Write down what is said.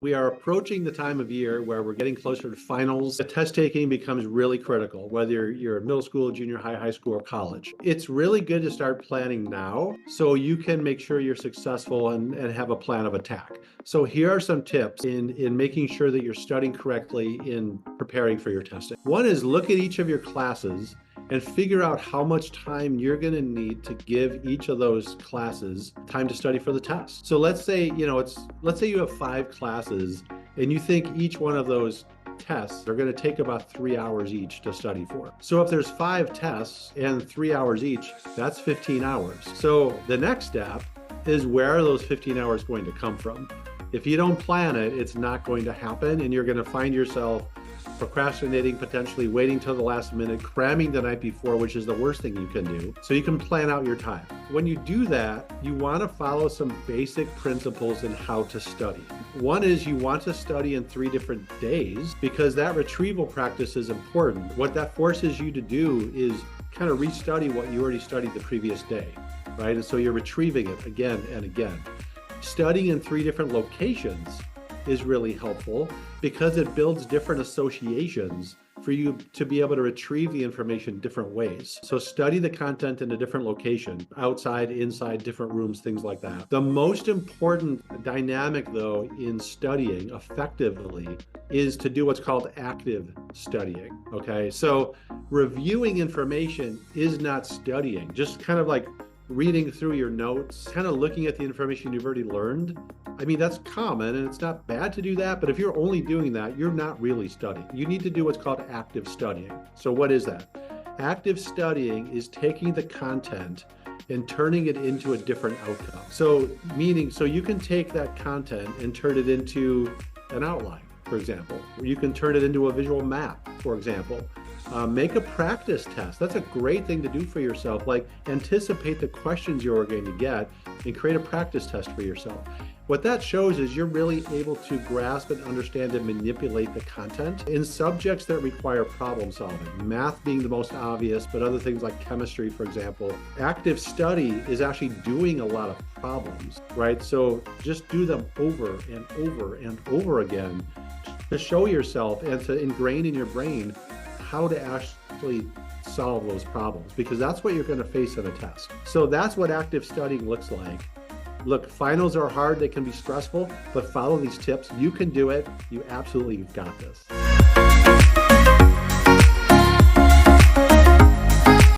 We are approaching the time of year where we're getting closer to finals. The test taking becomes really critical, whether you're in middle school, junior high, high school, or college. It's really good to start planning now so you can make sure you're successful and have a plan of attack. So here are some tips in making sure that you're studying correctly in preparing for your testing. One is look at each of your classes and figure out how much time you're going to need to give each of those classes time to study for the test. So let's say, let's say you have 5 classes and you think each one of those tests are going to take about 3 hours each to study for. So if there's 5 tests and 3 hours each, that's 15 hours. So the next step is, where are those 15 hours going to come from? If you don't plan it, it's not going to happen, and you're going to find yourself procrastinating, potentially waiting till the last minute, cramming the night before, which is the worst thing you can do. So you can plan out your time. When you do that, you want to follow some basic principles in how to study. One is you want to study in 3 different days, because that retrieval practice is important. What that forces you to do is kind of restudy what you already studied the previous day, right? And so you're retrieving it again and again. Studying in 3 different locations is really helpful because it builds different associations for you to be able to retrieve the information different ways. So study the content in a different location, outside, inside, different rooms, things like that. The most important dynamic, though, in studying effectively is to do what's called active studying, okay? So reviewing information is not studying, just kind of like reading through your notes, kind of looking at the information you've already learned. I mean, that's common and it's not bad to do that, but if you're only doing that, you're not really studying. You need to do what's called active studying. So what is that? Active studying is taking the content and turning it into a different outcome. So you can take that content and turn it into an outline, for example. You can turn it into a visual map, for example. Make a practice test. That's a great thing to do for yourself. Like, anticipate the questions you're going to get and create a practice test for yourself. What that shows is you're really able to grasp and understand and manipulate the content in subjects that require problem solving. Math being the most obvious, but other things like chemistry, for example. Active study is actually doing a lot of problems, right? So just do them over and over and over again to show yourself and to ingrain in your brain how to actually solve those problems, because that's what you're going to face in a test. So that's what active studying looks like. Look, finals are hard, they can be stressful, but follow these tips. You can do it. You absolutely got this.